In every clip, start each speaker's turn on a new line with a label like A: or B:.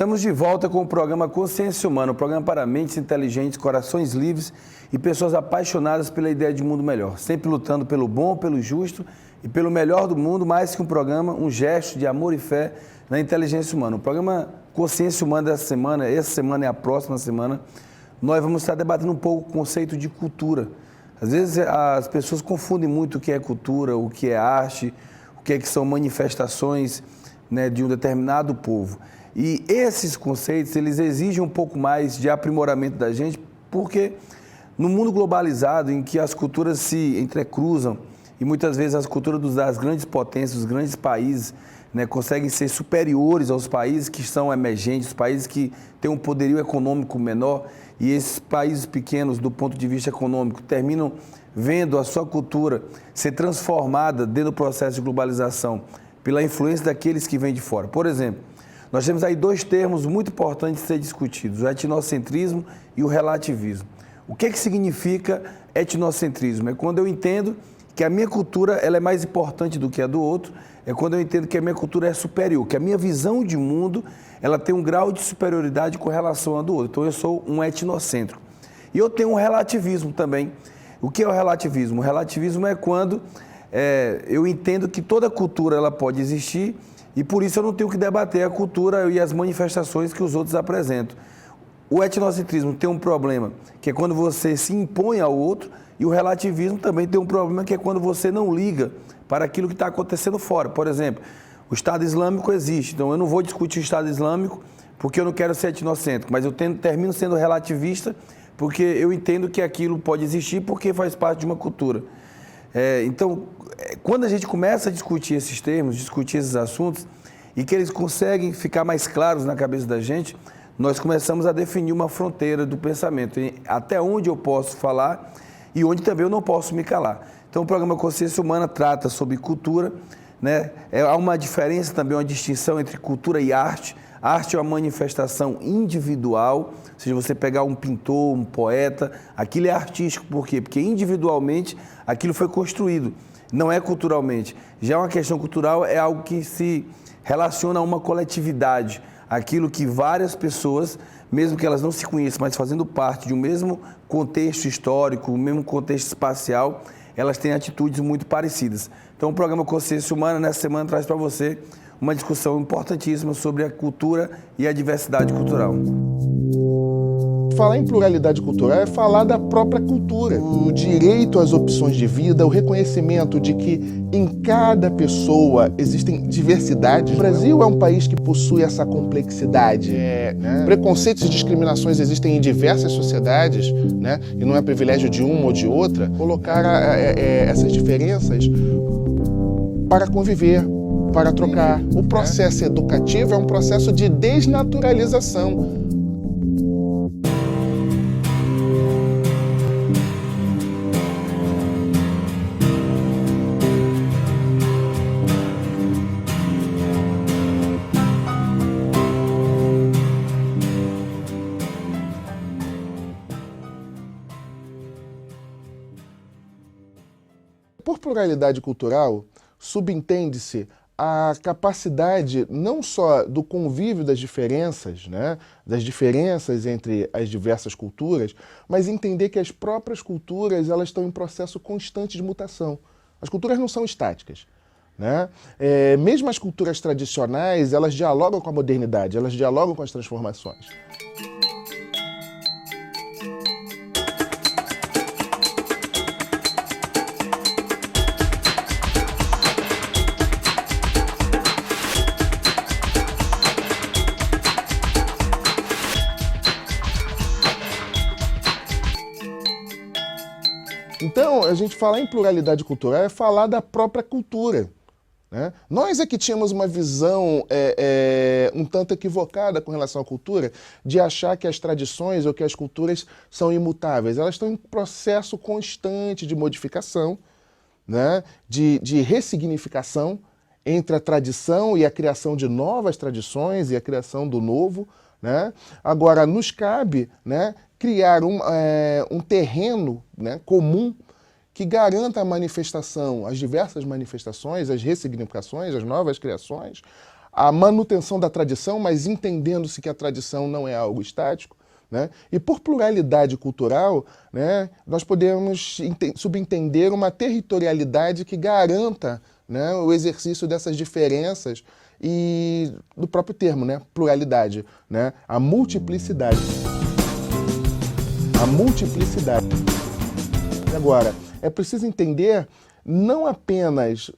A: Estamos de volta com o programa Consciência Humana, um programa para mentes inteligentes, corações livres e pessoas apaixonadas pela ideia de um mundo melhor, sempre lutando pelo bom, pelo justo e pelo melhor do mundo, mais que um programa, um gesto de amor e fé na inteligência humana. O programa Consciência Humana dessa semana, essa semana e a próxima semana, nós vamos estar debatendo um pouco o conceito de cultura. Às vezes as pessoas confundem muito o que é cultura, o que é arte, o que são manifestações, né, de um determinado povo. E esses conceitos, eles exigem um pouco mais de aprimoramento da gente, porque no mundo globalizado, em que as culturas se entrecruzam, e muitas vezes as culturas das grandes potências, dos grandes países, né, conseguem ser superiores aos países que são emergentes, os países que têm um poderio econômico menor, e esses países pequenos, do ponto de vista econômico, terminam vendo a sua cultura ser transformada dentro do processo de globalização pela influência daqueles que vêm de fora. Por exemplo, nós temos aí dois termos muito importantes de ser discutidos, o etnocentrismo e o relativismo. O que significa etnocentrismo? É quando eu entendo que a minha cultura ela é mais importante do que a do outro, é quando eu entendo que a minha cultura é superior, que a minha visão de mundo ela tem um grau de superioridade com relação à do outro. Então eu sou um etnocêntrico. E eu tenho um relativismo também. O que é o relativismo? O relativismo é quando eu entendo que toda cultura ela pode existir e por isso eu não tenho que debater a cultura e as manifestações que os outros apresentam. O etnocentrismo tem um problema, que é quando você se impõe ao outro, e o relativismo também tem um problema, que é quando você não liga para aquilo que está acontecendo fora. Por exemplo, o Estado Islâmico existe, então eu não vou discutir o Estado Islâmico porque eu não quero ser etnocêntrico, mas eu termino sendo relativista porque eu entendo que aquilo pode existir porque faz parte de uma cultura. Então, quando a gente começa a discutir esses termos, discutir esses assuntos, e que eles conseguem ficar mais claros na cabeça da gente, nós começamos a definir uma fronteira do pensamento, até onde eu posso falar e onde também eu não posso me calar. Então, o programa Consciência Humana trata sobre cultura, né? Há uma diferença também, uma distinção entre cultura e arte. A arte é uma manifestação individual, ou seja, você pegar um pintor, um poeta, aquilo é artístico. Por quê? Porque individualmente aquilo foi construído, não é culturalmente. Já uma questão cultural é algo que se relaciona a uma coletividade, aquilo que várias pessoas, mesmo que elas não se conheçam, mas fazendo parte de um mesmo contexto histórico, o mesmo contexto espacial, elas têm atitudes muito parecidas. Então, o programa Consciência Humana, nessa semana, traz para você uma discussão importantíssima sobre a cultura e a diversidade cultural.
B: Falar em pluralidade cultural é falar da própria cultura, o direito às opções de vida, o reconhecimento de que em cada pessoa existem diversidades. O Brasil é um país que possui essa complexidade. Preconceitos e discriminações existem em diversas sociedades, né? E não é privilégio de uma ou de outra. Colocar essas diferenças para conviver, para trocar. O processo educativo é um processo de desnaturalização. Por pluralidade cultural, subentende-se a capacidade não só do convívio das diferenças, né, das diferenças entre as diversas culturas, mas entender que as próprias culturas elas estão em processo constante de mutação. As culturas não são estáticas, né? Mesmo as culturas tradicionais, elas dialogam com a modernidade, elas dialogam com as transformações. Então, a gente falar em pluralidade cultural é falar da própria cultura, né? Nós é que tínhamos uma visão um tanto equivocada com relação à cultura, de achar que as tradições ou que as culturas são imutáveis. Elas estão em processo constante de modificação, né? De ressignificação entre a tradição e a criação de novas tradições e a criação do novo, né? Agora, nos cabe, né, criar um terreno, né, comum que garanta a manifestação, as diversas manifestações, as ressignificações, as novas criações, a manutenção da tradição, mas entendendo-se que a tradição não é algo estático, né? E por pluralidade cultural, né, nós podemos subentender uma territorialidade que garanta, né, o exercício dessas diferenças e do próprio termo, né, pluralidade, né, a multiplicidade. A multiplicidade. Agora, é preciso entender não apenas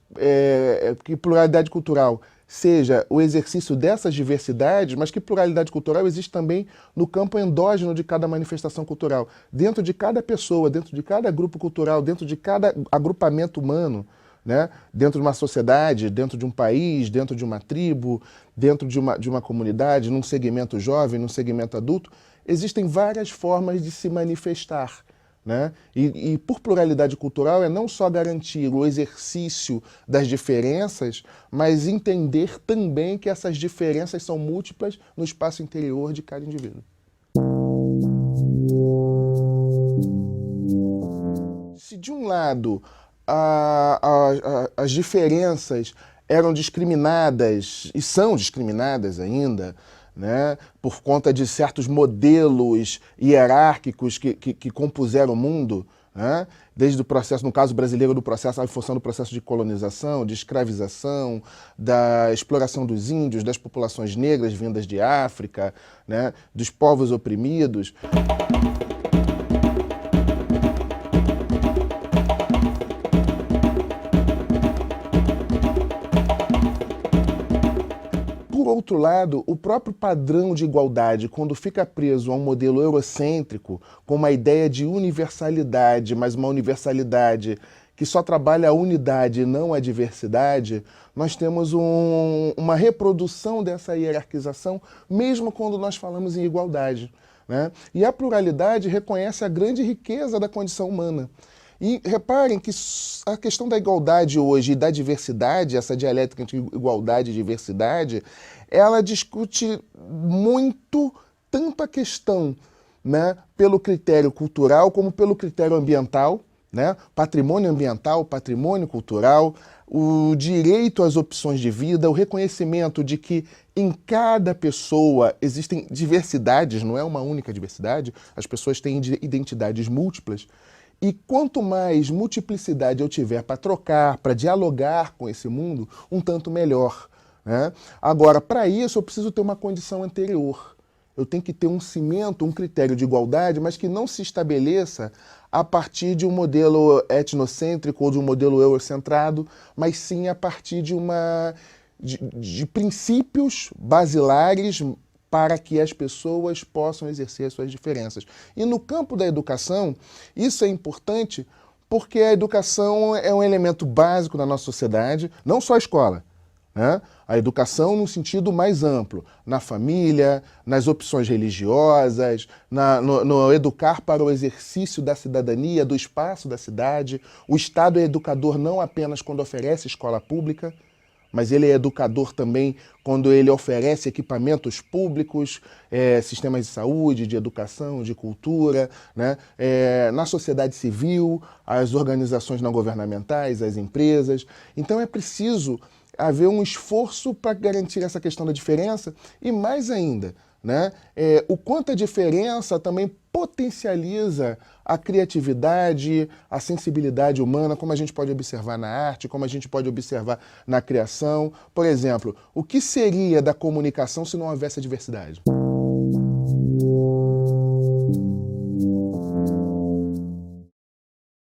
B: que pluralidade cultural seja o exercício dessas diversidades, mas que pluralidade cultural existe também no campo endógeno de cada manifestação cultural, dentro de cada pessoa, dentro de cada grupo cultural, dentro de cada agrupamento humano, né? Dentro de uma sociedade, dentro de um país, dentro de uma tribo, dentro de uma comunidade, num segmento jovem, num segmento adulto, existem várias formas de se manifestar. Né? E por pluralidade cultural é não só garantir o exercício das diferenças, mas entender também que essas diferenças são múltiplas no espaço interior de cada indivíduo. Se de um lado as diferenças eram discriminadas e são discriminadas ainda, né, por conta de certos modelos hierárquicos que compuseram o mundo, né, desde o processo, no caso brasileiro, em função do processo de colonização, de escravização, da exploração dos índios, das populações negras vindas de África, né, dos povos oprimidos. Por outro lado, o próprio padrão de igualdade, quando fica preso a um modelo eurocêntrico, com uma ideia de universalidade, mas uma universalidade que só trabalha a unidade e não a diversidade, nós temos uma reprodução dessa hierarquização, mesmo quando nós falamos em igualdade, né? E a pluralidade reconhece a grande riqueza da condição humana. E reparem que a questão da igualdade hoje e da diversidade, essa dialética entre igualdade e diversidade, ela discute muito tanto a questão, né, pelo critério cultural como pelo critério ambiental, né, patrimônio ambiental, patrimônio cultural, o direito às opções de vida, o reconhecimento de que em cada pessoa existem diversidades, não é uma única diversidade, as pessoas têm identidades múltiplas. E quanto mais multiplicidade eu tiver para trocar, para dialogar com esse mundo, um tanto melhor, né? Agora, para isso, eu preciso ter uma condição anterior. Eu tenho que ter um cimento, um critério de igualdade, mas que não se estabeleça a partir de um modelo etnocêntrico ou de um modelo eurocentrado, mas sim a partir de princípios basilares para que as pessoas possam exercer suas diferenças. E no campo da educação, isso é importante porque a educação é um elemento básico da nossa sociedade, não só a escola, né? A educação no sentido mais amplo, na família, nas opções religiosas, no educar para o exercício da cidadania, do espaço da cidade. O Estado é educador não apenas quando oferece escola pública, mas ele é educador também quando ele oferece equipamentos públicos, sistemas de saúde, de educação, de cultura, né? Na sociedade civil, as organizações não governamentais, as empresas. Então é preciso haver um esforço para garantir essa questão da diferença e mais ainda, né? O quanto a diferença também potencializa a criatividade, a sensibilidade humana, como a gente pode observar na arte, como a gente pode observar na criação. Por exemplo, o que seria da comunicação se não houvesse a diversidade?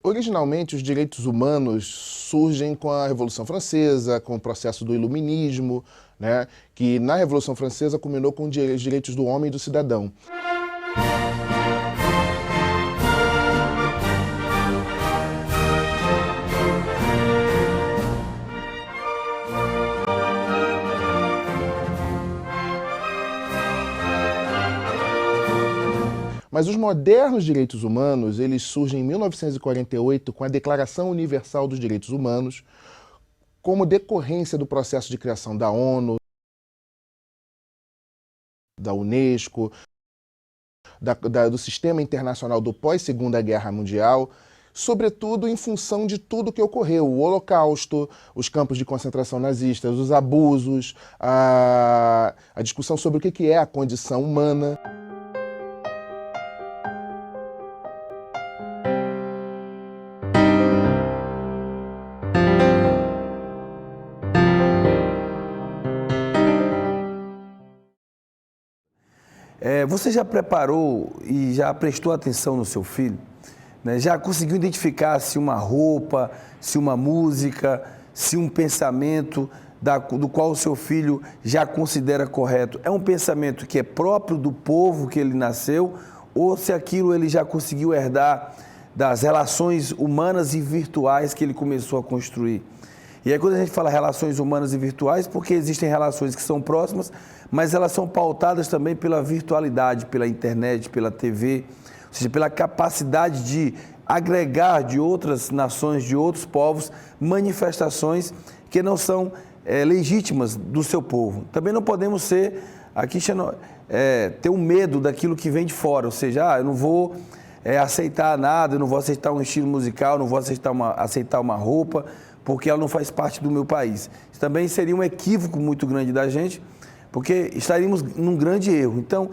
B: Originalmente, os direitos humanos surgem com a Revolução Francesa, com o processo do Iluminismo, né, que na Revolução Francesa culminou com os direitos do homem e do cidadão. Mas os modernos direitos humanos, eles surgem em 1948 com a Declaração Universal dos Direitos Humanos, como decorrência do processo de criação da ONU, da Unesco, do Sistema Internacional do pós-Segunda Guerra Mundial. sobretudo em função de tudo que ocorreu, o Holocausto, os campos de concentração nazistas, os abusos, a discussão sobre o que é a condição humana.
A: Você já preparou e já prestou atenção no seu filho? Né? Já conseguiu identificar se uma roupa, se uma música, se um pensamento do qual o seu filho já considera correto é um pensamento que é próprio do povo que ele nasceu, ou se aquilo ele já conseguiu herdar das relações humanas e virtuais que ele começou a construir? E aí quando a gente fala relações humanas e virtuais, porque existem relações que são próximas, mas elas são pautadas também pela virtualidade, pela internet, pela TV, ou seja, pela capacidade de agregar de outras nações, de outros povos, manifestações que não são legítimas do seu povo. Também não podemos ser, aqui ter um medo daquilo que vem de fora, ou seja, eu não vou aceitar nada, eu não vou aceitar um estilo musical, eu não vou aceitar uma roupa, porque ela não faz parte do meu país. Isso também seria um equívoco muito grande da gente, porque estaríamos num grande erro. Então,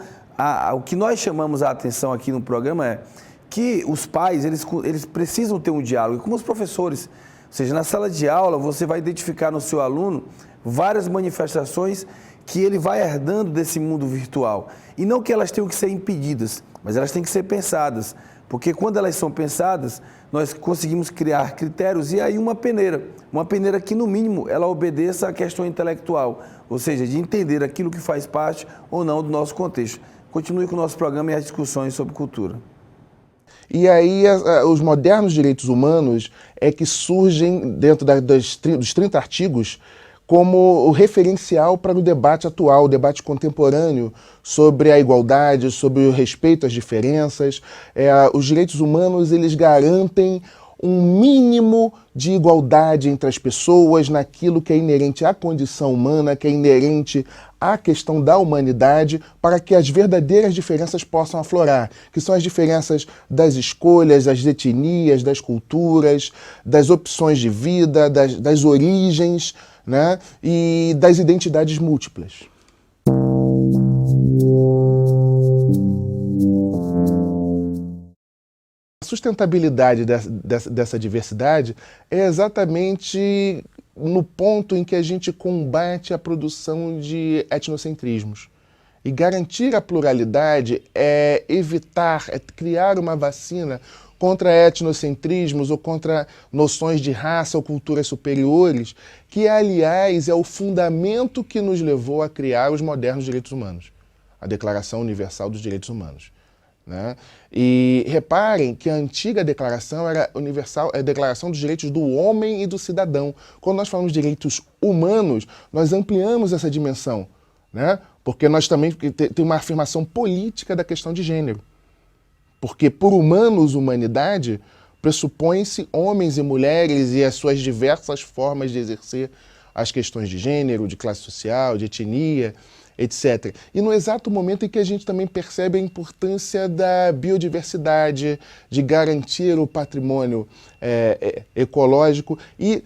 A: o que nós chamamos a atenção aqui no programa é que os pais, eles precisam ter um diálogo, como os professores. Ou seja, na sala de aula, você vai identificar no seu aluno várias manifestações que ele vai herdando desse mundo virtual. E não que elas tenham que ser impedidas, mas elas têm que ser pensadas. Porque quando elas são pensadas, nós conseguimos criar critérios e aí uma peneira que, no mínimo, ela obedeça à questão intelectual, ou seja, de entender aquilo que faz parte ou não do nosso contexto. Continue com o nosso programa e as discussões sobre cultura.
B: E aí os modernos direitos humanos é que surgem dentro dos 30 artigos como o referencial para o debate atual, o debate contemporâneo sobre a igualdade, sobre o respeito às diferenças. Os direitos humanos, eles garantem um mínimo de igualdade entre as pessoas naquilo que é inerente à condição humana, que é inerente à questão da humanidade, para que as verdadeiras diferenças possam aflorar, que são as diferenças das escolhas, das etnias, das culturas, das opções de vida, das origens, né, e das identidades múltiplas. A sustentabilidade dessa diversidade é exatamente no ponto em que a gente combate a produção de etnocentrismos. E garantir a pluralidade é evitar, é criar uma vacina contra etnocentrismos ou contra noções de raça ou culturas superiores, que, aliás, é o fundamento que nos levou a criar os modernos direitos humanos, a Declaração Universal dos Direitos Humanos. Né? E reparem que a antiga declaração era universal, é a Declaração dos Direitos do Homem e do Cidadão. Quando nós falamos de direitos humanos, nós ampliamos essa dimensão, né? Porque nós também tem uma afirmação política da questão de gênero. Porque por humanos, humanidade, pressupõe-se homens e mulheres e as suas diversas formas de exercer as questões de gênero, de classe social, de etnia, etc. E no exato momento em que a gente também percebe a importância da biodiversidade, de garantir o patrimônio ecológico e,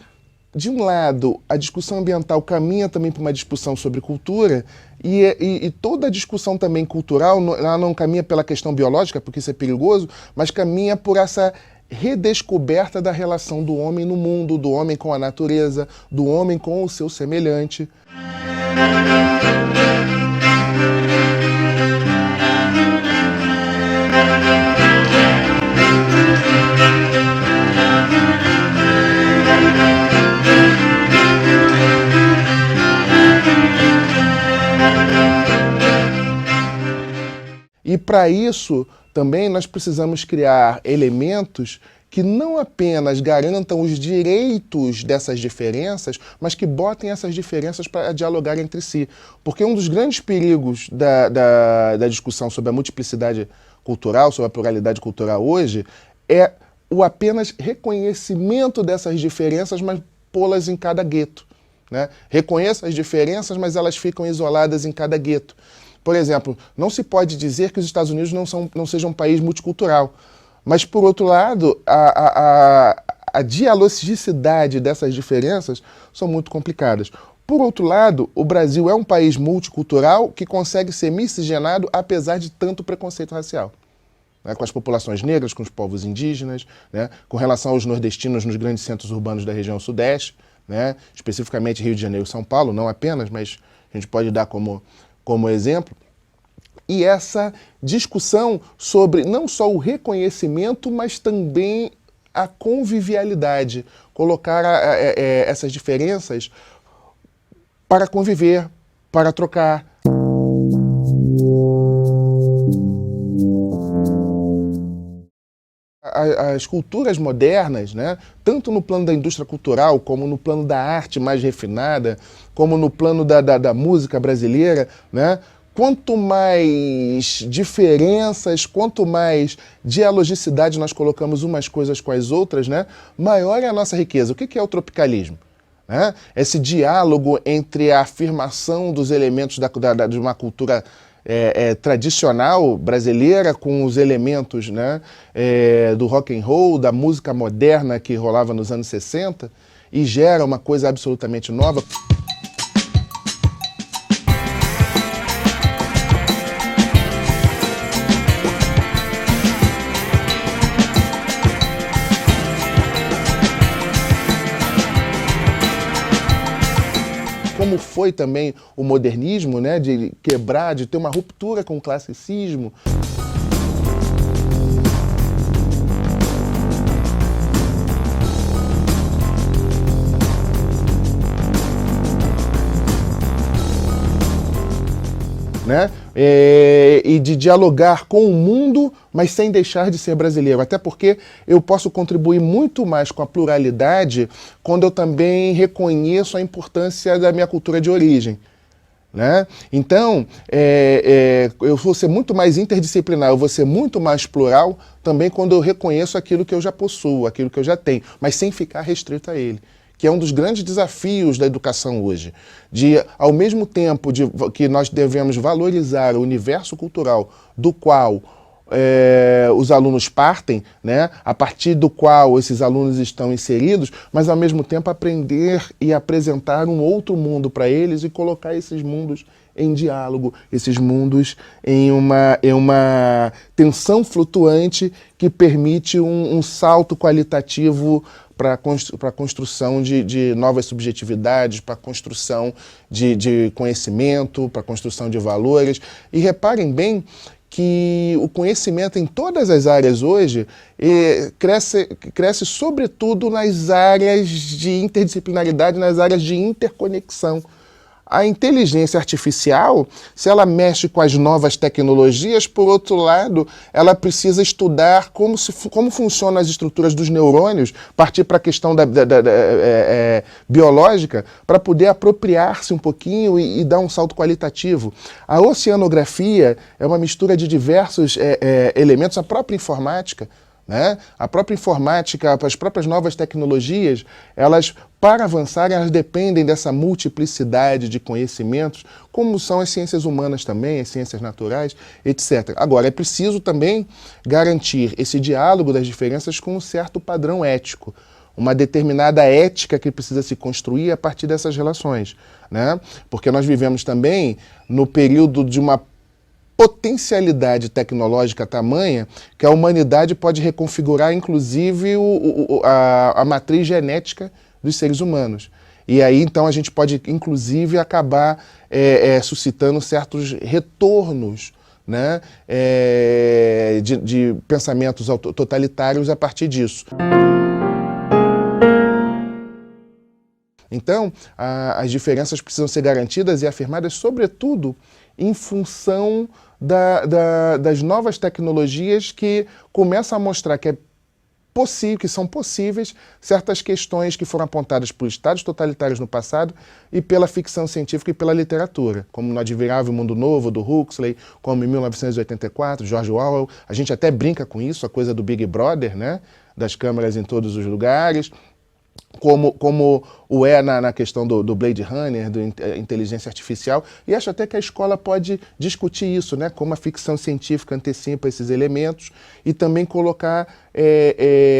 B: de um lado, a discussão ambiental caminha também para uma discussão sobre cultura e toda a discussão também cultural, ela não caminha pela questão biológica, porque isso é perigoso, mas caminha por essa redescoberta da relação do homem no mundo, do homem com a natureza, do homem com o seu semelhante. E para isso, também nós precisamos criar elementos que não apenas garantam os direitos dessas diferenças, mas que botem essas diferenças para dialogar entre si. Porque um dos grandes perigos da discussão sobre a multiplicidade cultural, sobre a pluralidade cultural hoje, é o apenas reconhecimento dessas diferenças, mas pô-las em cada gueto. Né? Reconheça as diferenças, mas elas ficam isoladas em cada gueto. Por exemplo, não se pode dizer que os Estados Unidos não sejam um país multicultural, Mas, por outro lado, a dialogicidade dessas diferenças são muito complicadas. Por outro lado, o Brasil é um país multicultural que consegue ser miscigenado apesar de tanto preconceito racial. Né, com as populações negras, com os povos indígenas, né, com relação aos nordestinos nos grandes centros urbanos da região sudeste, né, especificamente Rio de Janeiro e São Paulo, não apenas, mas a gente pode dar como exemplo. E essa discussão sobre não só o reconhecimento, mas também a convivialidade, colocar essas diferenças para conviver, para trocar. As culturas modernas, né, tanto no plano da indústria cultural, como no plano da arte mais refinada, como no plano da música brasileira, né, quanto mais diferenças, quanto mais dialogicidade nós colocamos umas coisas com as outras, né, maior é a nossa riqueza. O que é o tropicalismo? Né? Esse diálogo entre a afirmação dos elementos de uma cultura tradicional brasileira com os elementos, né, do rock and roll, da música moderna que rolava nos anos 60 e gera uma coisa absolutamente nova. Como foi também o modernismo, né, de quebrar, de ter uma ruptura com o classicismo. Né? E de dialogar com o mundo, mas sem deixar de ser brasileiro. Até porque eu posso contribuir muito mais com a pluralidade quando eu também reconheço a importância da minha cultura de origem. Né? Então, eu vou ser muito mais interdisciplinar, eu vou ser muito mais plural também quando eu reconheço aquilo que eu já possuo, aquilo que eu já tenho, mas sem ficar restrito a ele. Que é um dos grandes desafios da educação hoje, de, ao mesmo tempo que nós devemos valorizar o universo cultural do qual os alunos partem, né, a partir do qual esses alunos estão inseridos, mas ao mesmo tempo aprender e apresentar um outro mundo para eles e colocar esses mundos em diálogo, esses mundos em uma tensão flutuante que permite um salto qualitativo para a construção de novas subjetividades, para a construção de conhecimento, para a construção de valores. E reparem bem que o conhecimento em todas as áreas hoje cresce sobretudo nas áreas de interdisciplinaridade, nas áreas de interconexão. A inteligência artificial, se ela mexe com as novas tecnologias, por outro lado, ela precisa estudar como funcionam as estruturas dos neurônios, partir para a questão biológica, para poder apropriar-se um pouquinho e dar um salto qualitativo. A oceanografia é uma mistura de diversos elementos, a própria informática. Né? A própria informática, as próprias novas tecnologias, elas, para avançar, elas dependem dessa multiplicidade de conhecimentos, como são as ciências humanas também, as ciências naturais, etc. Agora, é preciso também garantir esse diálogo das diferenças com um certo padrão ético, uma determinada ética que precisa se construir a partir dessas relações. Né? Porque nós vivemos também no período de uma potencialidade tecnológica tamanha que a humanidade pode reconfigurar, inclusive, a matriz genética dos seres humanos. E aí, então, a gente pode, inclusive, acabar suscitando certos retornos, né, de pensamentos totalitários a partir disso. Então, as diferenças precisam ser garantidas e afirmadas, sobretudo, em função das novas tecnologias que começam a mostrar que que são possíveis certas questões que foram apontadas por estados totalitários no passado e pela ficção científica e pela literatura, como no Admirável Mundo Novo, do Huxley, como em 1984, George Orwell. A gente até brinca com isso, a coisa do Big Brother, né? Das câmeras em todos os lugares. como o é na questão do Blade Runner, do inteligência artificial, e acho até que a escola pode discutir isso, né? Como a ficção científica antecipa esses elementos, e também colocar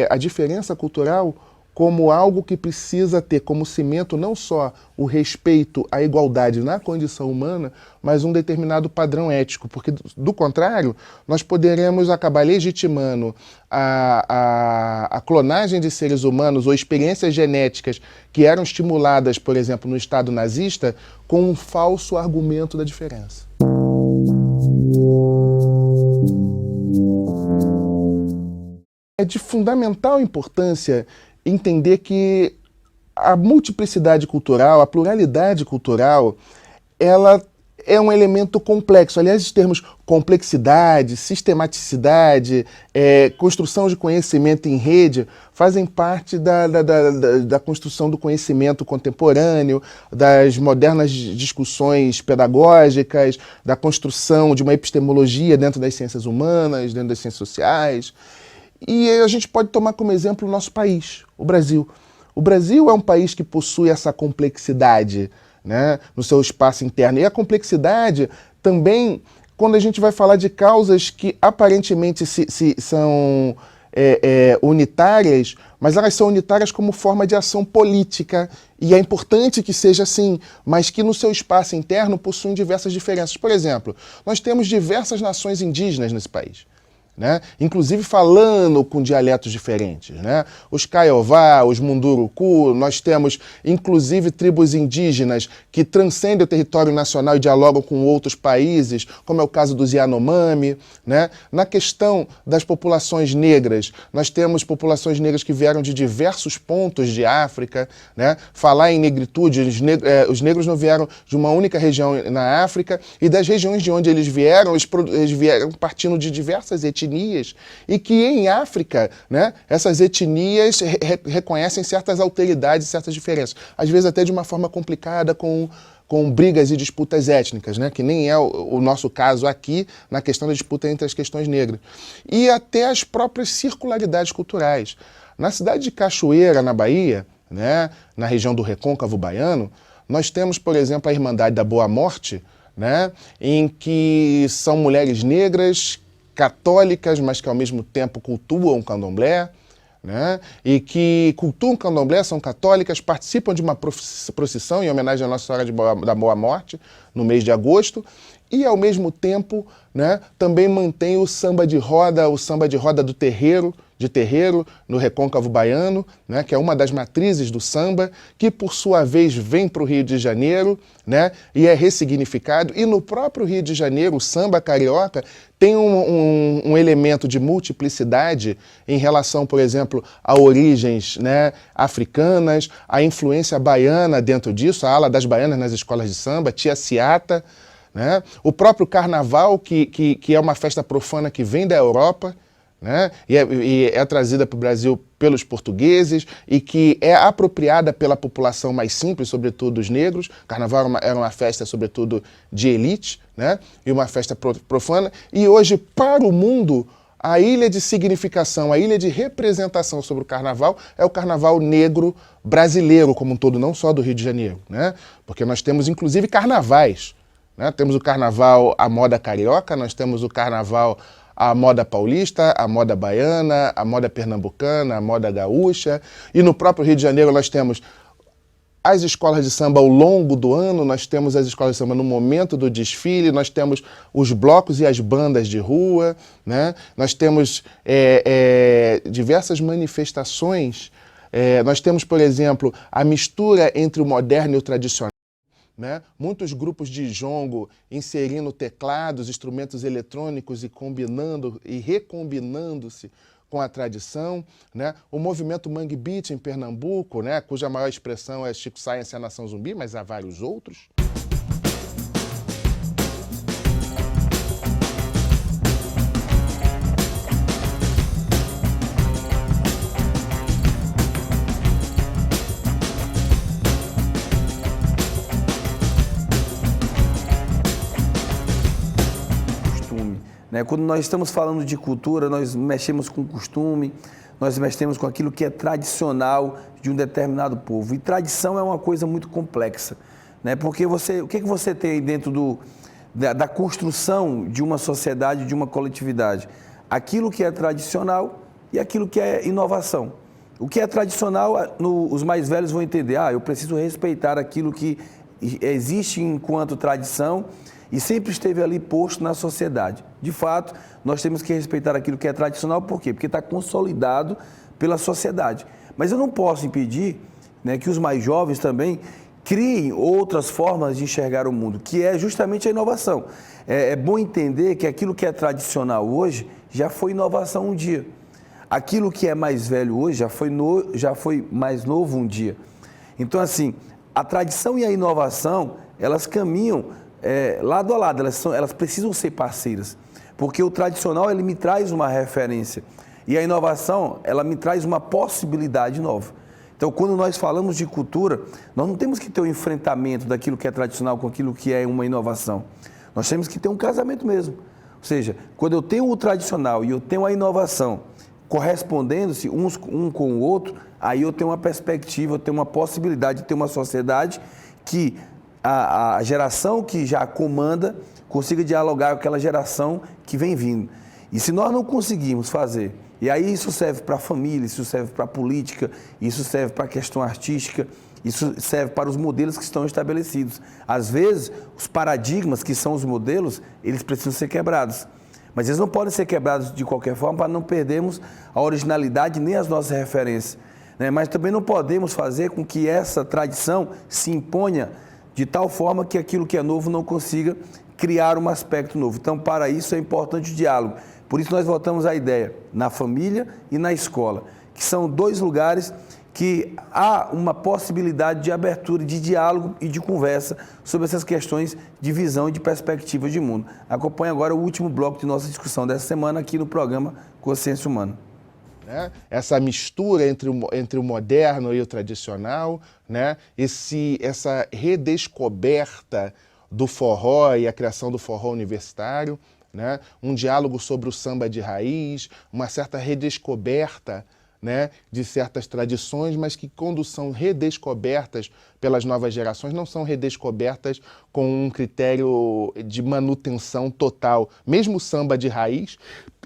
B: a diferença cultural como algo que precisa ter como cimento não só o respeito à igualdade na condição humana, mas um determinado padrão ético, porque do contrário, nós poderemos acabar legitimando a clonagem de seres humanos ou experiências genéticas que eram estimuladas, por exemplo, no Estado nazista, com um falso argumento da diferença. É de fundamental importância entender que a multiplicidade cultural, a pluralidade cultural, ela é um elemento complexo. Aliás, os termos complexidade, sistematicidade, construção de conhecimento em rede fazem parte da construção do conhecimento contemporâneo, das modernas discussões pedagógicas, da construção de uma epistemologia dentro das ciências humanas, dentro das ciências sociais. E a gente pode tomar como exemplo o nosso país, o Brasil. O Brasil é um país que possui essa complexidade, né, no seu espaço interno. E a complexidade também, quando a gente vai falar de causas que aparentemente são unitárias, mas elas são unitárias como forma de ação política, e é importante que seja assim, mas que no seu espaço interno possuem diversas diferenças. Por exemplo, nós temos diversas nações indígenas nesse país, né? Inclusive falando com dialetos diferentes, né? Os Kaiowá, os Munduruku, nós temos inclusive tribos indígenas que transcendem o território nacional e dialogam com outros países, como é o caso dos Yanomami, né? Na questão das populações negras, nós temos populações negras que vieram de diversos pontos de África, né? Falar em negritude, os negros não vieram de uma única região na África, e das regiões de onde eles vieram partindo de diversas etnias, e que em África, né, essas etnias reconhecem certas alteridades, certas diferenças, às vezes até de uma forma complicada, com brigas e disputas étnicas, né, que nem é o nosso caso aqui na questão da disputa entre as questões negras. E até as próprias circularidades culturais. Na cidade de Cachoeira, na Bahia, né, na região do Recôncavo Baiano, nós temos, por exemplo, a Irmandade da Boa Morte, né, em que são mulheres negras católicas, mas que ao mesmo tempo cultuam o candomblé, né? E que cultuam o candomblé, são católicas, participam de uma procissão em homenagem à Nossa Senhora da Boa Morte, no mês de agosto, e ao mesmo tempo, né, também mantém o samba de roda do terreiro, no Recôncavo Baiano, né, que é uma das matrizes do samba, que por sua vez vem para o Rio de Janeiro, né, e é ressignificado. E no próprio Rio de Janeiro, o samba carioca tem um elemento de multiplicidade em relação, por exemplo, a origens, né, africanas, a influência baiana dentro disso, a ala das baianas nas escolas de samba, Tia Ciata, né, o próprio carnaval, que é uma festa profana que vem da Europa, né, e é trazida para o Brasil pelos portugueses e que é apropriada pela população mais simples, sobretudo os negros. Carnaval era uma festa, sobretudo, de elite, né, e uma festa profana. E hoje, para o mundo, a ilha de significação, a ilha de representação sobre o carnaval é o carnaval negro brasileiro como um todo, não só do Rio de Janeiro, né, porque nós temos, inclusive, carnavais, né? Temos o carnaval à moda carioca, nós temos o carnaval à moda paulista, à moda baiana, à moda pernambucana, à moda gaúcha. E no próprio Rio de Janeiro nós temos as escolas de samba ao longo do ano, nós temos as escolas de samba no momento do desfile, nós temos os blocos e as bandas de rua, né? Nós temos diversas manifestações. Nós temos, por exemplo, a mistura entre o moderno e o tradicional, né? Muitos grupos de jongo inserindo teclados, instrumentos eletrônicos e combinando e recombinando-se com a tradição, né? O movimento Mangue Beat em Pernambuco, né, cuja maior expressão é Chico Science e a Nação Zumbi, mas há vários outros.
A: Quando nós estamos falando de cultura, nós mexemos com costume, nós mexemos com aquilo que é tradicional de um determinado povo. E tradição é uma coisa muito complexa, né? Porque o que você tem aí dentro da construção de uma sociedade, de uma coletividade? Aquilo que é tradicional e aquilo que é inovação. O que é tradicional, os mais velhos vão entender, eu preciso respeitar aquilo que existe enquanto tradição e sempre esteve ali posto na sociedade. De fato, nós temos que respeitar aquilo que é tradicional, por quê? Porque está consolidado pela sociedade. Mas eu não posso impedir, né, que os mais jovens também criem outras formas de enxergar o mundo, que é justamente a inovação. É bom entender que aquilo que é tradicional hoje já foi inovação um dia. Aquilo que é mais velho hoje já foi mais novo um dia. Então, assim, a tradição e a inovação, elas caminham lado a lado, elas precisam ser parceiras, porque o tradicional ele me traz uma referência e a inovação ela me traz uma possibilidade nova. Então, quando nós falamos de cultura, nós não temos que ter um enfrentamento daquilo que é tradicional com aquilo que é uma inovação. Nós temos que ter um casamento mesmo. Ou seja, quando eu tenho o tradicional e eu tenho a inovação correspondendo-se um com o outro, aí eu tenho uma perspectiva, eu tenho uma possibilidade de ter uma sociedade que a geração que já comanda consiga dialogar com aquela geração que vem vindo. E se nós não conseguirmos fazer, e aí isso serve para a família, isso serve para a política, isso serve para a questão artística, isso serve para os modelos que estão estabelecidos. Às vezes, os paradigmas que são os modelos, eles precisam ser quebrados. Mas eles não podem ser quebrados de qualquer forma para não perdermos a originalidade nem as nossas referências, né? Mas também não podemos fazer com que essa tradição se imponha de tal forma que aquilo que é novo não consiga criar um aspecto novo. Então, para isso é importante o diálogo. Por isso nós voltamos à ideia, na família e na escola, que são dois lugares que há uma possibilidade de abertura, de diálogo e de conversa sobre essas questões de visão e de perspectiva de mundo. Acompanhe agora o último bloco de nossa discussão dessa semana aqui no programa Consciência Humana.
B: Essa mistura entre o moderno e o tradicional, né? Essa redescoberta do forró e a criação do forró universitário, né? Um diálogo sobre o samba de raiz, uma certa redescoberta, né, de certas tradições, mas que quando são redescobertas pelas novas gerações, não são redescobertas com um critério de manutenção total. Mesmo o samba de raiz,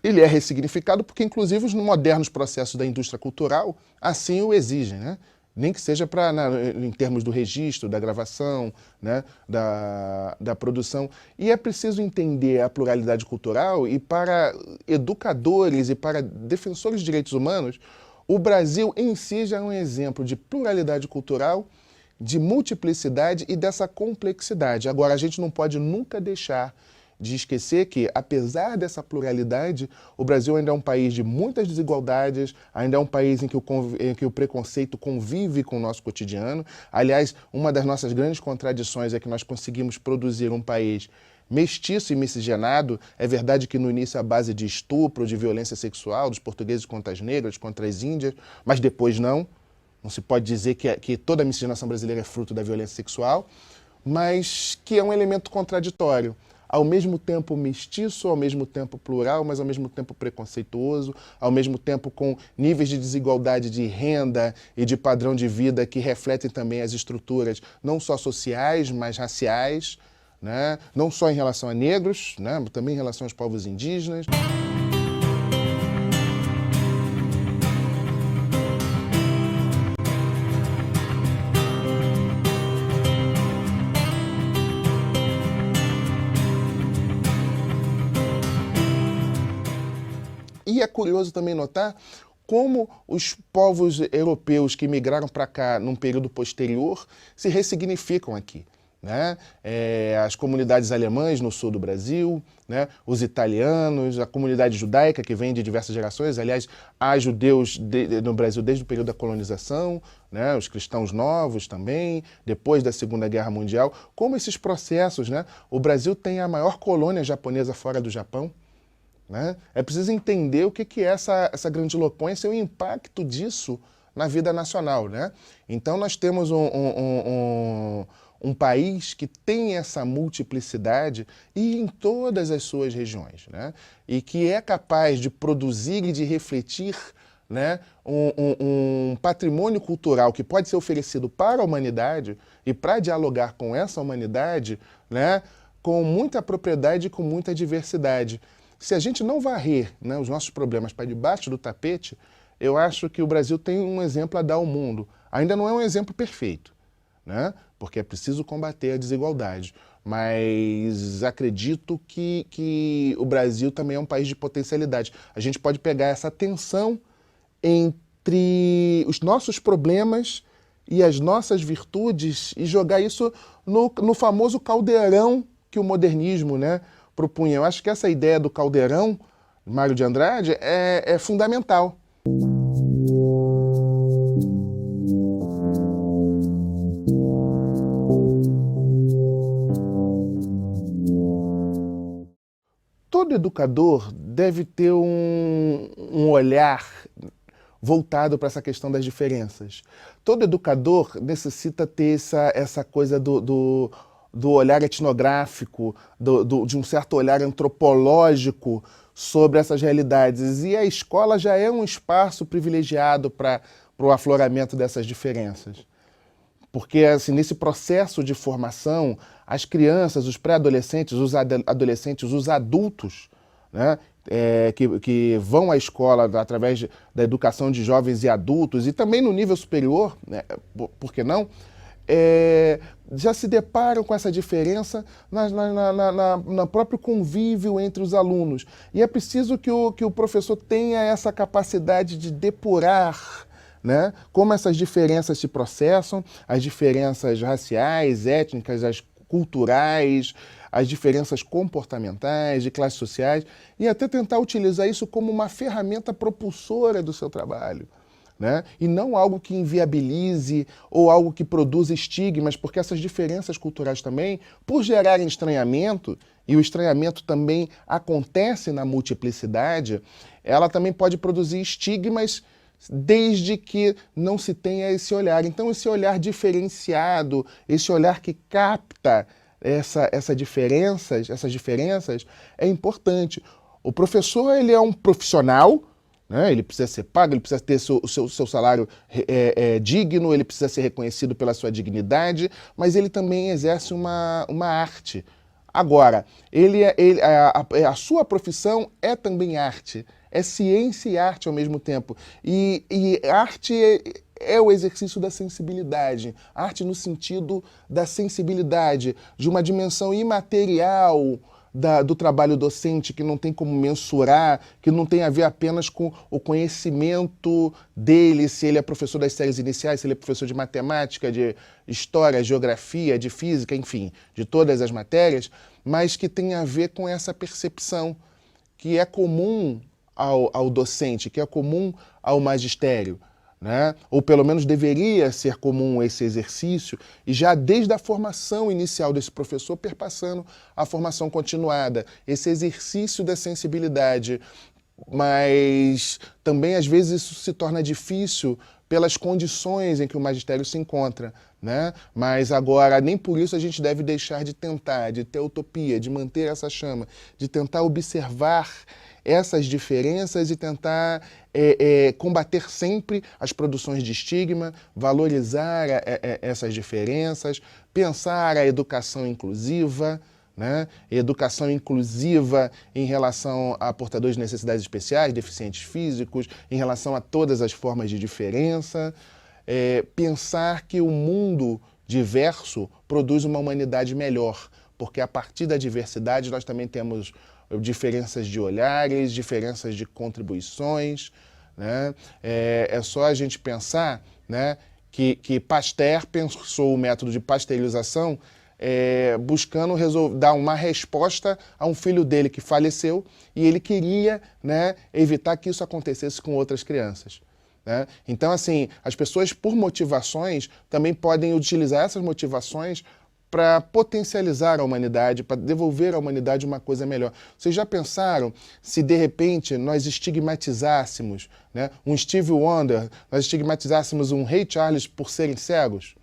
B: ele é ressignificado porque, inclusive, os modernos processos da indústria cultural assim o exigem, né? Nem que seja em termos do registro, da gravação, né, da produção. E é preciso entender a pluralidade cultural e para educadores e para defensores de direitos humanos, o Brasil em si já é um exemplo de pluralidade cultural, de multiplicidade e dessa complexidade. Agora, a gente não pode nunca deixar de esquecer que, apesar dessa pluralidade, o Brasil ainda é um país de muitas desigualdades, ainda é um país em que o preconceito convive com o nosso cotidiano. Aliás, uma das nossas grandes contradições é que nós conseguimos produzir um país mestiço e miscigenado. É verdade que no início a base de estupro, de violência sexual, dos portugueses contra as negras, contra as índias, mas depois não. Não se pode dizer que toda a miscigenação brasileira é fruto da violência sexual, mas que é um elemento contraditório. Ao mesmo tempo mestiço, ao mesmo tempo plural, mas ao mesmo tempo preconceituoso, ao mesmo tempo com níveis de desigualdade de renda e de padrão de vida que refletem também as estruturas não só sociais, mas raciais, né? Não só em relação a negros, né? Mas também em relação aos povos indígenas. E é curioso também notar como os povos europeus que migraram para cá num período posterior se ressignificam aqui, né? As comunidades alemãs no sul do Brasil, né? Os italianos, a comunidade judaica que vem de diversas gerações. Aliás, há judeus no Brasil desde o período da colonização, né? Os cristãos novos também, depois da Segunda Guerra Mundial. Como esses processos, né? O Brasil tem a maior colônia japonesa fora do Japão, né? É preciso entender o que é essa grandiloquência e o impacto disso na vida nacional, né? Então nós temos um país que tem essa multiplicidade e em todas as suas regiões, né? E que é capaz de produzir e de refletir, né, um patrimônio cultural que pode ser oferecido para a humanidade e para dialogar com essa humanidade, né, com muita propriedade e com muita diversidade. Se a gente não varrer, né, os nossos problemas para debaixo do tapete, eu acho que o Brasil tem um exemplo a dar ao mundo. Ainda não é um exemplo perfeito, né, porque é preciso combater a desigualdade. Mas acredito que o Brasil também é um país de potencialidade. A gente pode pegar essa tensão entre os nossos problemas e as nossas virtudes e jogar isso no famoso caldeirão que o modernismo, né, propunha. Eu acho que essa ideia do caldeirão, Mário de Andrade, é fundamental. Todo educador deve ter um olhar voltado para essa questão das diferenças. Todo educador necessita ter essa coisa do olhar etnográfico, de um certo olhar antropológico sobre essas realidades. E a escola já é um espaço privilegiado para o afloramento dessas diferenças. Porque assim, nesse processo de formação, as crianças, os pré-adolescentes, os adolescentes, os adultos, né, que vão à escola através da educação de jovens e adultos, e também no nível superior, né, por que não, já se deparam com essa diferença no próprio convívio entre os alunos. E é preciso que o professor tenha essa capacidade de depurar, né, como essas diferenças se processam, as diferenças raciais, étnicas, as culturais, as diferenças comportamentais, de classes sociais, e até tentar utilizar isso como uma ferramenta propulsora do seu trabalho, né? E não algo que inviabilize ou algo que produza estigmas, porque essas diferenças culturais também, por gerarem estranhamento, e o estranhamento também acontece na multiplicidade, ela também pode produzir estigmas desde que não se tenha esse olhar. Então, esse olhar diferenciado, esse olhar que capta essas diferenças, é importante. O professor, ele é um profissional, né? Ele precisa ser pago, ele precisa ter o seu salário digno, ele precisa ser reconhecido pela sua dignidade, mas ele também exerce uma arte. Agora, a sua profissão é também arte. É ciência e arte ao mesmo tempo. E arte é o exercício da sensibilidade. Arte no sentido da sensibilidade, de uma dimensão imaterial do trabalho docente, que não tem como mensurar, que não tem a ver apenas com o conhecimento dele, se ele é professor das séries iniciais, se ele é professor de matemática, de história, geografia, de física, enfim, de todas as matérias, mas que tem a ver com essa percepção que é comum ao docente, que é comum ao magistério, né? Ou pelo menos deveria ser comum esse exercício, e já desde a formação inicial desse professor, perpassando a formação continuada, esse exercício da sensibilidade. Mas também às vezes isso se torna difícil pelas condições em que o magistério se encontra, né? Mas agora, nem por isso a gente deve deixar de tentar, de ter utopia, de manter essa chama, de tentar observar essas diferenças e tentar combater sempre as produções de estigma, valorizar essas diferenças, pensar a educação inclusiva, né? Educação inclusiva em relação a portadores de necessidades especiais, deficientes físicos, em relação a todas as formas de diferença. Pensar que o mundo diverso produz uma humanidade melhor, porque a partir da diversidade nós também temos diferenças de olhares, diferenças de contribuições, né? É só a gente pensar, né, que Pasteur pensou o método de pasteurização buscando dar uma resposta a um filho dele que faleceu, e ele queria, né, evitar que isso acontecesse com outras crianças, né? Então, assim, as pessoas, por motivações, também podem utilizar essas motivações para potencializar a humanidade, para devolver à humanidade uma coisa melhor. Vocês já pensaram se, de repente, nós estigmatizássemos, né, um Stevie Wonder, nós estigmatizássemos um Ray Charles por serem cegos?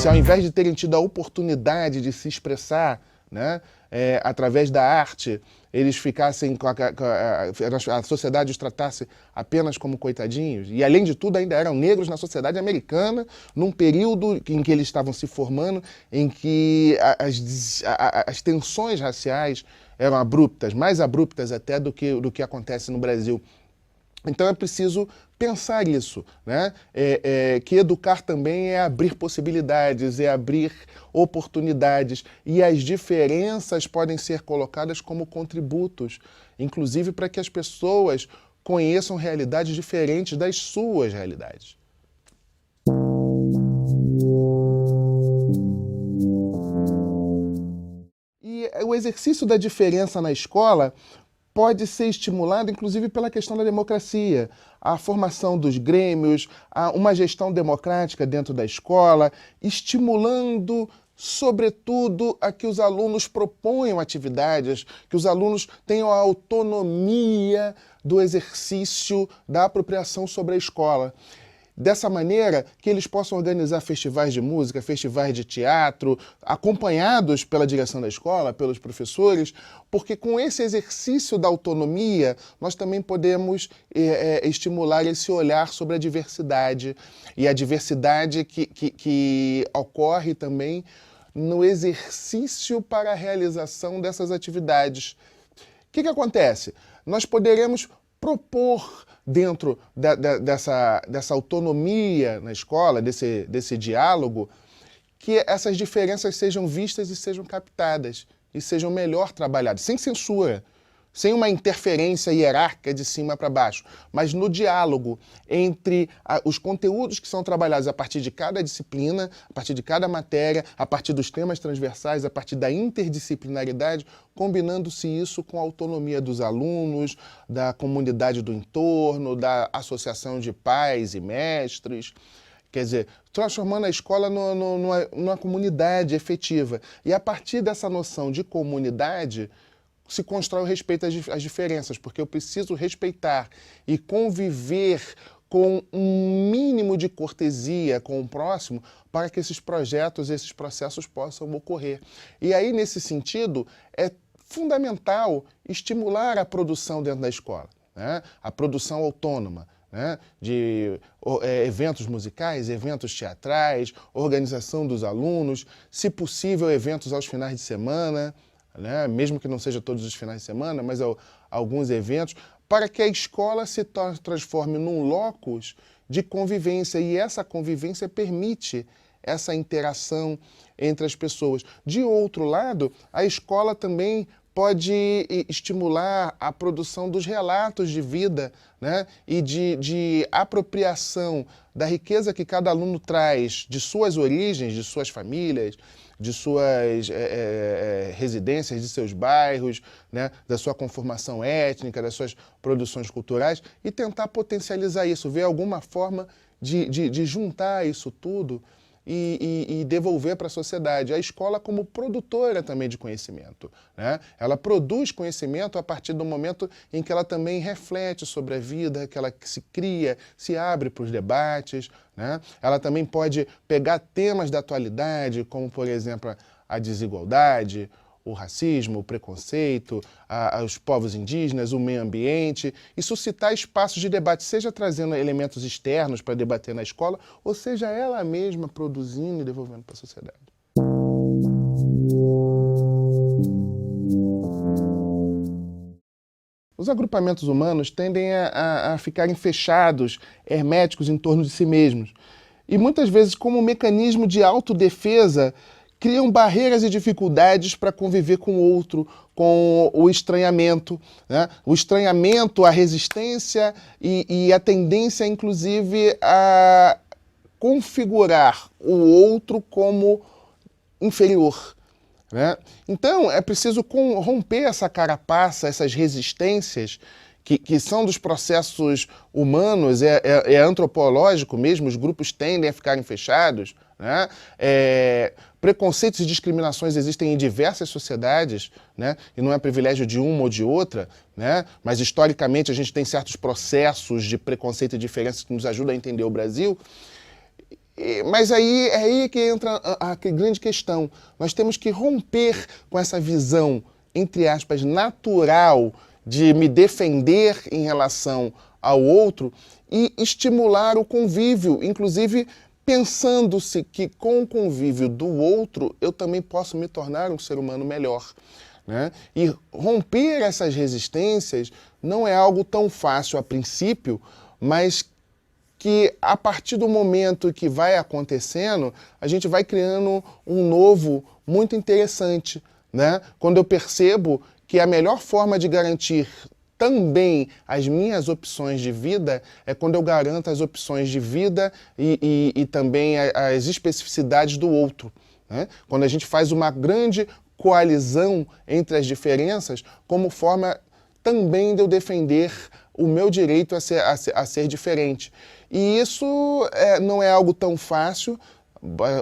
B: se ao invés de terem tido a oportunidade de se expressar, né, através da arte, eles ficassem a sociedade os tratasse apenas como coitadinhos, e além de tudo ainda eram negros na sociedade americana, num período em que eles estavam se formando, em que as tensões raciais eram abruptas, mais abruptas até do que acontece no Brasil. Então é preciso pensar isso, né? Que educar também é abrir possibilidades, é abrir oportunidades, e as diferenças podem ser colocadas como contributos, inclusive para que as pessoas conheçam realidades diferentes das suas realidades. E o exercício da diferença na escola pode ser estimulado, inclusive, pela questão da democracia, a formação dos grêmios, uma gestão democrática dentro da escola, estimulando, sobretudo, a que os alunos proponham atividades, que os alunos tenham a autonomia do exercício da apropriação sobre a escola. Dessa maneira, que eles possam organizar festivais de música, festivais de teatro, acompanhados pela direção da escola, pelos professores, porque com esse exercício da autonomia, nós também podemos estimular esse olhar sobre a diversidade, e a diversidade que ocorre também no exercício para a realização dessas atividades. O que acontece? Nós poderemos propor dentro dessa autonomia na escola, desse diálogo, que essas diferenças sejam vistas e sejam captadas, e sejam melhor trabalhadas, sem censura, sem uma interferência hierárquica de cima para baixo, mas no diálogo entre os conteúdos que são trabalhados a partir de cada disciplina, a partir de cada matéria, a partir dos temas transversais, a partir da interdisciplinaridade, combinando-se isso com a autonomia dos alunos, da comunidade do entorno, da associação de pais e mestres. Quer dizer, transformando a escola numa comunidade efetiva. E a partir dessa noção de comunidade, se constrói o respeito às diferenças, porque eu preciso respeitar e conviver com um mínimo de cortesia com o próximo para que esses projetos, esses processos possam ocorrer. E aí, nesse sentido, é fundamental estimular a produção dentro da escola, né? A produção autônoma, né? De eventos musicais, eventos teatrais, organização dos alunos, se possível, eventos aos finais de semana, né? Mesmo que não seja todos os finais de semana, mas alguns eventos, para que a escola se transforme num locus de convivência, e essa convivência permite essa interação entre as pessoas. De outro lado, a escola também pode estimular a produção dos relatos de vida, né? E de apropriação da riqueza que cada aluno traz de suas origens, de suas famílias, de suas residências, de seus bairros, né? Da sua conformação étnica, das suas produções culturais, e tentar potencializar isso, ver alguma forma de juntar isso tudo e devolver para a sociedade. A escola como produtora também de conhecimento, né? Ela produz conhecimento a partir do momento em que ela também reflete sobre a vida, que ela se cria, se abre para os debates, né? Ela também pode pegar temas da atualidade, como, por exemplo, a desigualdade, o racismo, o preconceito, os povos indígenas, o meio ambiente, e suscitar espaços de debate, seja trazendo elementos externos para debater na escola, ou seja ela mesma produzindo e devolvendo para a sociedade. Os agrupamentos humanos tendem a ficarem fechados, herméticos em torno de si mesmos, e muitas vezes, como mecanismo de autodefesa, criam barreiras e dificuldades para conviver com o outro, com o estranhamento, né? O estranhamento, a resistência e a tendência, inclusive, a configurar o outro como inferior, né? Então, é preciso romper essa carapaça, essas resistências que são dos processos humanos, é antropológico mesmo, os grupos tendem a ficarem fechados, né? Preconceitos e discriminações existem em diversas sociedades, né? E não é privilégio de uma ou de outra, né? Mas historicamente a gente tem certos processos de preconceito e diferenças que nos ajudam a entender o Brasil. Mas aí é aí que entra a grande questão. Nós temos que romper com essa visão, entre aspas, natural de me defender em relação ao outro e estimular o convívio, inclusive pensando-se que com o convívio do outro eu também posso me tornar um ser humano melhor, né? E romper essas resistências não é algo tão fácil a princípio, mas que a partir do momento que vai acontecendo, a gente vai criando um novo muito interessante, né? Quando eu percebo que a melhor forma de garantir também as minhas opções de vida é quando eu garanto as opções de vida e também as especificidades do outro, né? Quando a gente faz uma grande coalizão entre as diferenças como forma também de eu defender o meu direito a ser diferente. E isso não é algo tão fácil,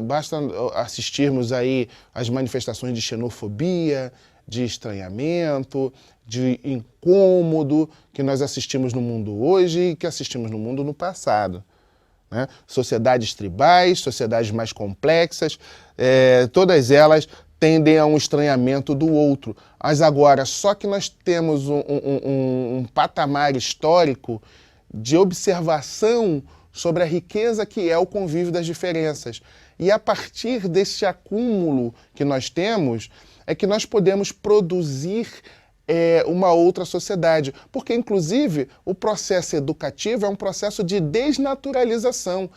B: basta assistirmos aí às manifestações de xenofobia, de estranhamento, de incômodo que nós assistimos no mundo hoje e que assistimos no mundo no passado, né? Sociedades tribais, sociedades mais complexas, todas elas tendem a um estranhamento do outro. Mas agora, só que nós temos um patamar histórico de observação sobre a riqueza que é o convívio das diferenças. E a partir desse acúmulo que nós temos, é que nós podemos produzir uma outra sociedade. Porque, inclusive, o processo educativo é um processo de desnaturalização.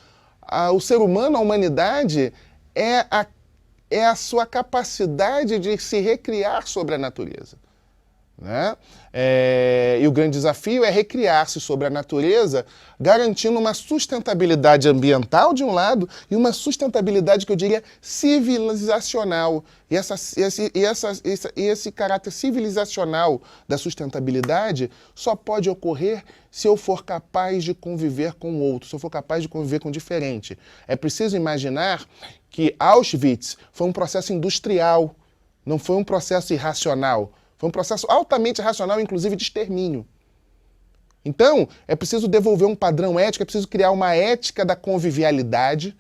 B: O ser humano, a humanidade, é a sua capacidade de se recriar sobre a natureza, né? E o grande desafio é recriar-se sobre a natureza, garantindo uma sustentabilidade ambiental de um lado e uma sustentabilidade que eu diria civilizacional. E esse caráter civilizacional da sustentabilidade só pode ocorrer se eu for capaz de conviver com o outro, se eu for capaz de conviver com o diferente. É preciso imaginar que Auschwitz foi um processo industrial, não foi um processo irracional. Foi um processo altamente racional, inclusive de extermínio. Então, é preciso devolver um padrão ético, é preciso criar uma ética da convivialidade,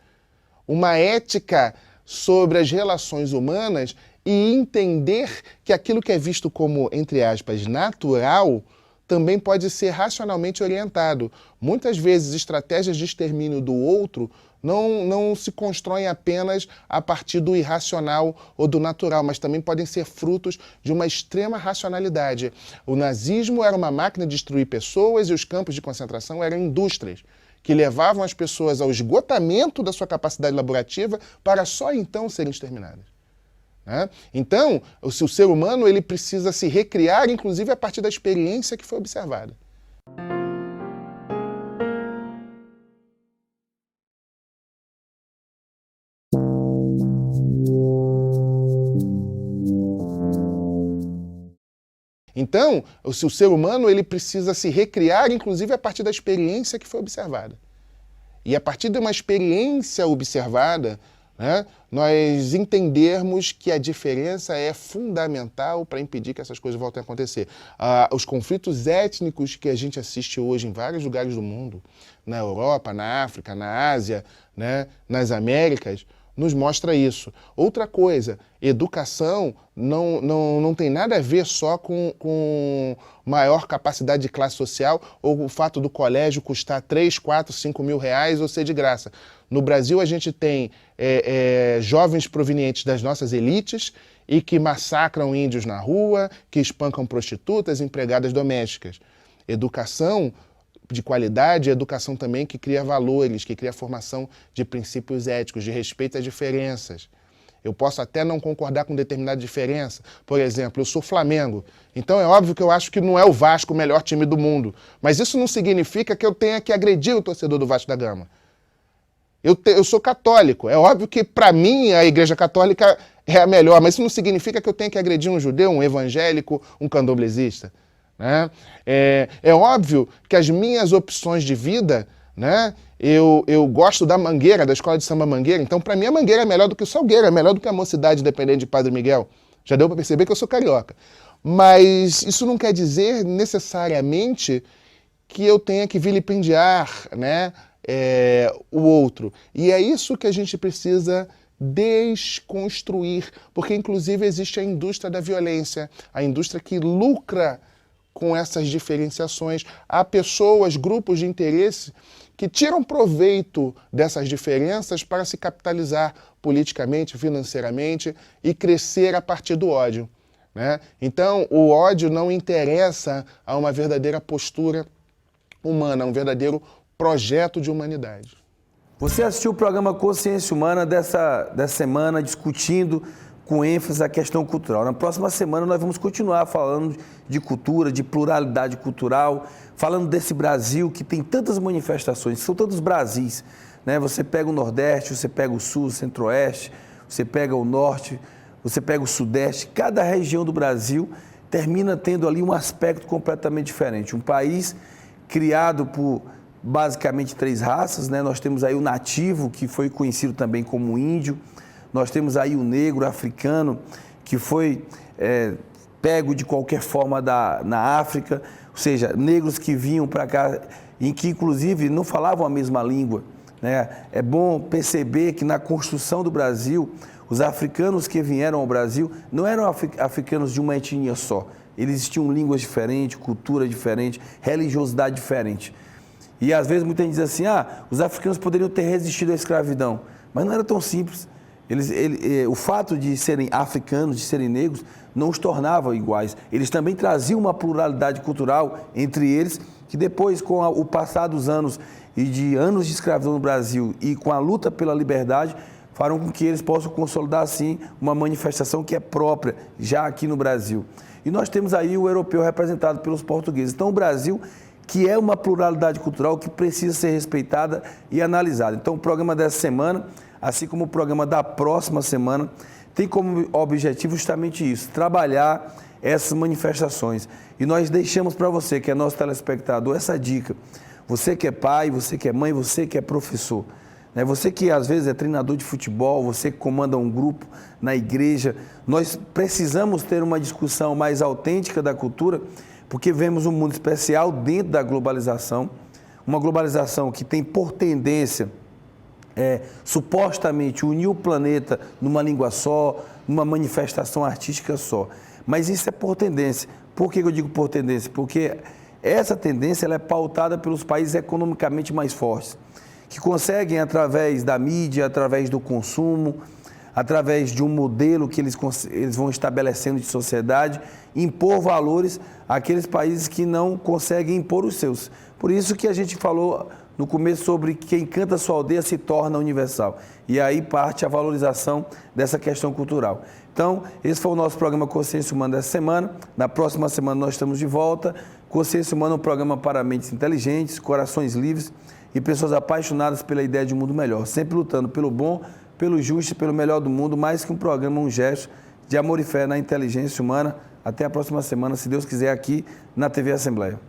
B: uma ética sobre as relações humanas e entender que aquilo que é visto como, entre aspas, natural, também pode ser racionalmente orientado. Muitas vezes, estratégias de extermínio do outro não se constroem apenas a partir do irracional ou do natural, mas também podem ser frutos de uma extrema racionalidade. O nazismo era uma máquina de destruir pessoas e os campos de concentração eram indústrias que levavam as pessoas ao esgotamento da sua capacidade laborativa para só então serem exterminadas, né? Então, o ser humano ele precisa se recriar, inclusive a partir da experiência que foi observada. Então, o ser humano ele precisa se recriar, inclusive a partir da experiência que foi observada. E a partir de uma experiência observada, né, nós entendermos que a diferença é fundamental para impedir que essas coisas voltem a acontecer. Os conflitos étnicos que a gente assiste hoje em vários lugares do mundo, na Europa, na África, na Ásia, né, nas Américas, nos mostra isso. Outra coisa, educação não tem nada a ver só com maior capacidade de classe social ou o fato do colégio custar 3, 4, 5 mil reais ou ser de graça. No Brasil a gente tem jovens provenientes das nossas elites e que massacram índios na rua, que espancam prostitutas, empregadas domésticas. Educação de qualidade, educação também que cria valores, que cria formação de princípios éticos, de respeito às diferenças. Eu posso até não concordar com determinada diferença. Por exemplo, eu sou Flamengo, então é óbvio que eu acho que não é o Vasco o melhor time do mundo, mas isso não significa que eu tenha que agredir o torcedor do Vasco da Gama. Eu sou católico, é óbvio que para mim a Igreja Católica é a melhor, mas isso não significa que eu tenha que agredir um judeu, um evangélico, um candomblessista, né? É óbvio que as minhas opções de vida, né? Eu gosto da Mangueira, da escola de samba Mangueira, então para mim a Mangueira é melhor do que o Salgueiro, é melhor do que a Mocidade Independente de Padre Miguel. Já deu para perceber que eu sou carioca. Mas isso não quer dizer necessariamente que eu tenha que vilipendiar, né, o outro. E é isso que a gente precisa desconstruir, porque inclusive existe a indústria da violência, a indústria que lucra com essas diferenciações. Há pessoas, grupos de interesse que tiram proveito dessas diferenças para se capitalizar politicamente, financeiramente e crescer a partir do ódio, né? Então, o ódio não interessa a uma verdadeira postura humana, a um verdadeiro projeto de humanidade.
A: Você assistiu o programa Consciência Humana dessa semana, discutindo com ênfase a questão cultural. Na próxima semana nós vamos continuar falando de cultura, de pluralidade cultural, falando desse Brasil que tem tantas manifestações, são tantos Brasis, né? Você pega o Nordeste, você pega o Sul, o Centro-Oeste, você pega o Norte, você pega o Sudeste. Cada região do Brasil termina tendo ali um aspecto completamente diferente. Um país criado por basicamente 3 raças, né? Nós temos aí o nativo, que foi conhecido também como índio. Nós temos aí o negro africano, que foi pego de qualquer forma na África, ou seja, negros que vinham para cá e que inclusive não falavam a mesma língua, né? É bom perceber que na construção do Brasil, os africanos que vieram ao Brasil não eram africanos de uma etnia só. Eles tinham línguas diferentes, cultura diferente, religiosidade diferente. E às vezes muita gente diz assim, os africanos poderiam ter resistido à escravidão, mas não era tão simples. O fato de serem africanos, de serem negros, não os tornava iguais. Eles também traziam uma pluralidade cultural entre eles, que depois, com o passar dos anos e de anos de escravidão no Brasil e com a luta pela liberdade, farão com que eles possam consolidar, assim, uma manifestação que é própria, já aqui no Brasil. E nós temos aí o europeu representado pelos portugueses. Então, o Brasil, que é uma pluralidade cultural que precisa ser respeitada e analisada. Então, o programa dessa semana, assim como o programa da próxima semana, tem como objetivo justamente isso, trabalhar essas manifestações. E nós deixamos para você, que é nosso telespectador, essa dica. Você que é pai, você que é mãe, você que é professor, né? Você que às vezes é treinador de futebol, você que comanda um grupo na igreja, nós precisamos ter uma discussão mais autêntica da cultura, porque vemos um mundo especial dentro da globalização, uma globalização que tem por tendência supostamente unir o planeta numa língua só, numa manifestação artística só. Mas isso é por tendência. Por que eu digo por tendência? Porque essa tendência ela é pautada pelos países economicamente mais fortes, que conseguem, através da mídia, através do consumo, através de um modelo que eles vão estabelecendo de sociedade, impor valores àqueles países que não conseguem impor os seus. Por isso que a gente falou no começo sobre quem canta sua aldeia se torna universal. E aí parte a valorização dessa questão cultural. Então, esse foi o nosso programa Consciência Humana dessa semana. Na próxima semana nós estamos de volta. Consciência Humana é um programa para mentes inteligentes, corações livres e pessoas apaixonadas pela ideia de um mundo melhor, sempre lutando pelo bom, pelo justo e pelo melhor do mundo, mais que um programa, um gesto de amor e fé na inteligência humana. Até a próxima semana, se Deus quiser, aqui na TV Assembleia.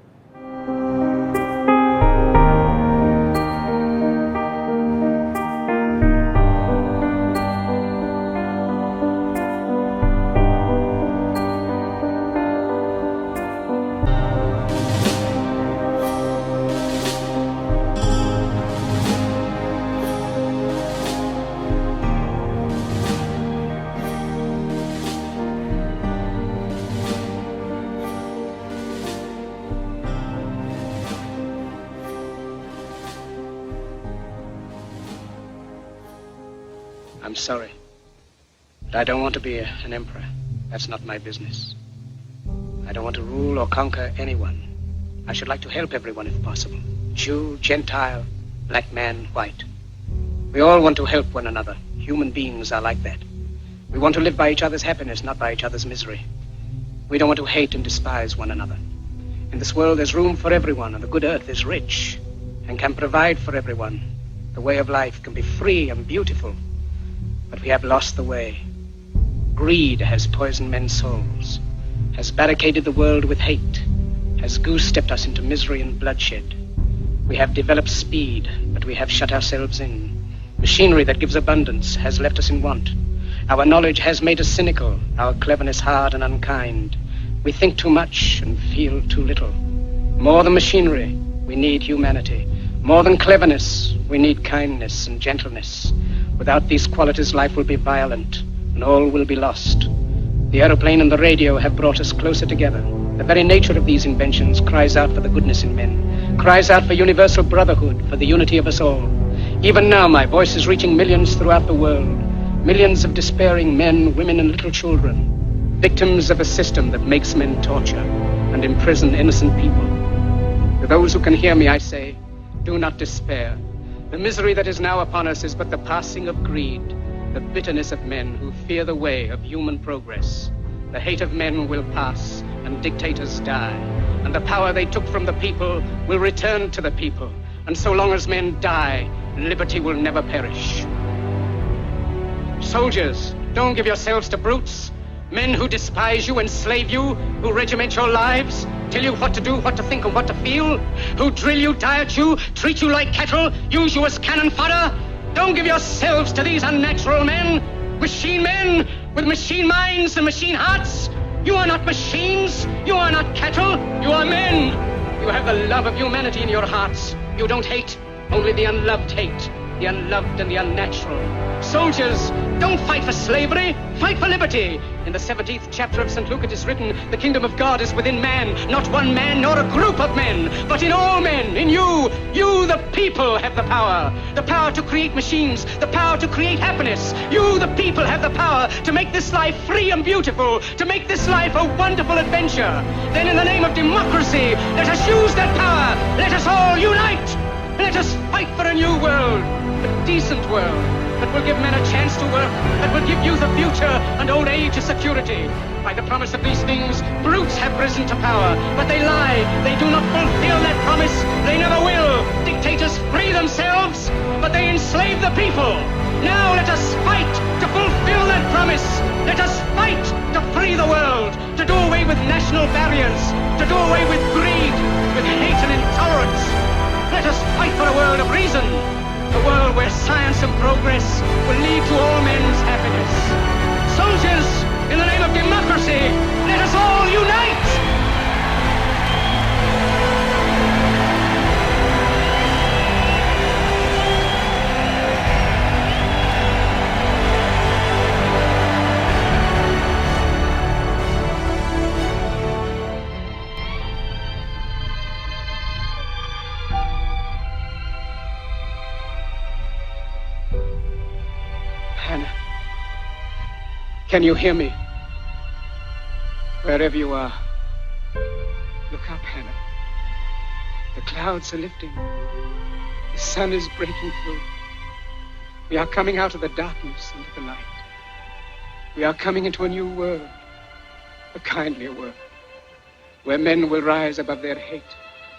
C: I'm sorry, but I don't want to be an emperor. That's not my business. I don't want to rule or conquer anyone. I should like to help everyone if possible. Jew, Gentile, black man, white. We all want to help one another. Human beings are like that. We want to live by each other's happiness, not by each other's misery. We don't want to hate and despise one another. In this world there's room for everyone, and the good earth is rich and can provide for everyone. The way of life can be free and beautiful. But we have lost the way. Greed has poisoned men's souls, has barricaded the world with hate, has goose-stepped us into misery and bloodshed. We have developed speed, but we have shut ourselves in. Machinery that gives abundance has left us in want. Our knowledge has made us cynical, our cleverness hard and unkind. We think too much and feel too little. More than machinery, we need humanity. More than cleverness, we need kindness and gentleness. Without these qualities, life will be violent and all will be lost. The aeroplane and the radio have brought us closer together. The very nature of these inventions cries out for the goodness in men, cries out for universal brotherhood, for the unity of us all. Even now, my voice is reaching millions throughout the world, millions of despairing men, women, and little children, victims of a system that makes men torture and imprison innocent people. To those who can hear me, I say, do not despair. The misery that is now upon us is but the passing of greed, the bitterness of men who fear the way of human progress. The hate of men will pass, and dictators die, and the power they took from the people will return to the people. And so long as men die, liberty will never perish. Soldiers, don't give yourselves to brutes, men who despise you, enslave you, who regiment your lives, tell you what to do, what to think, and what to feel, who drill you, diet you, treat you like cattle, use you as cannon fodder. Don't give yourselves to these unnatural men with machine minds and machine hearts. You are not machines, you are not cattle, you are men. You have the love of humanity in your hearts. You don't hate, only the unloved hate, the unloved and the unnatural. Soldiers, don't fight for slavery, fight for liberty. In the 17th chapter of St. Luke it is written, the kingdom of God is within man, not one man nor a group of men, but in all men, in you. You, the people, have the power to create machines, the power to create happiness. You, the people, have the power to make this life free and beautiful, to make this life a wonderful adventure. Then in the name of democracy, let us use that power. Let us all unite. Let us fight for a new world, a decent world, that will give men a chance to work, that will give youth a future and old age a security. By the promise of these things, brutes have risen to power, but they lie. They do not fulfill that promise. They never will. Dictators free themselves, but they enslave the people. Now let us fight to fulfill that promise. Let us fight to free the world, to do away with national barriers, to do away with greed, with hate and intolerance. Let us fight for a world of reason, a world where science and progress will lead to all men's happiness. Soldiers, in the name of democracy, let us all unite! Hannah, can you hear me? Wherever you are, look up, Hannah. The clouds are lifting. The sun is breaking through. We are coming out of the darkness into the light. We are coming into a new world, a kindlier world, where men will rise above their hate,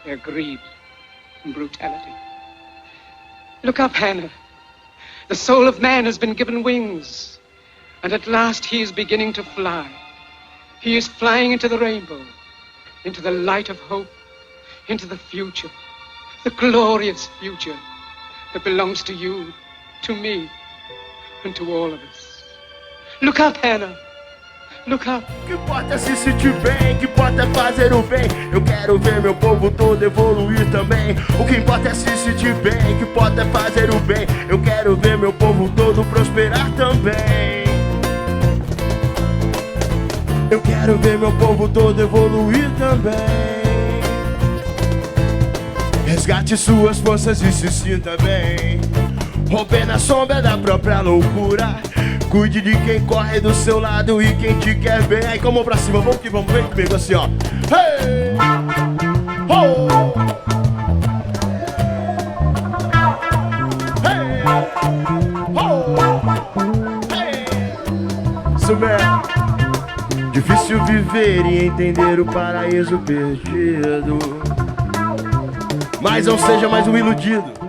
C: their greed, and brutality. Look up, Hannah. The soul of man has been given wings, and at last he is beginning to fly. He is flying into the rainbow, into the light of hope, into the future, the glorious future that belongs to you, to me, and to all of us. Look up, Hannah. Look up.
D: O que importa é se sentir bem, o que importa é fazer o bem. Eu quero ver meu povo todo evoluir também. O que importa é se sentir bem, o que importa é fazer o bem. Eu quero ver meu povo todo prosperar também. Eu quero ver meu povo todo evoluir também. Resgate suas forças e se sinta bem. Romper na sombra da própria loucura. Cuide de quem corre do seu lado e quem te quer bem. Aí com a mão pra cima, vamos que vamos, vem comigo assim, ó. Hey! Oh! Hey! Oh! Hey! Isso mesmo. Difícil viver e entender o paraíso perdido, mas não seja mais um iludido.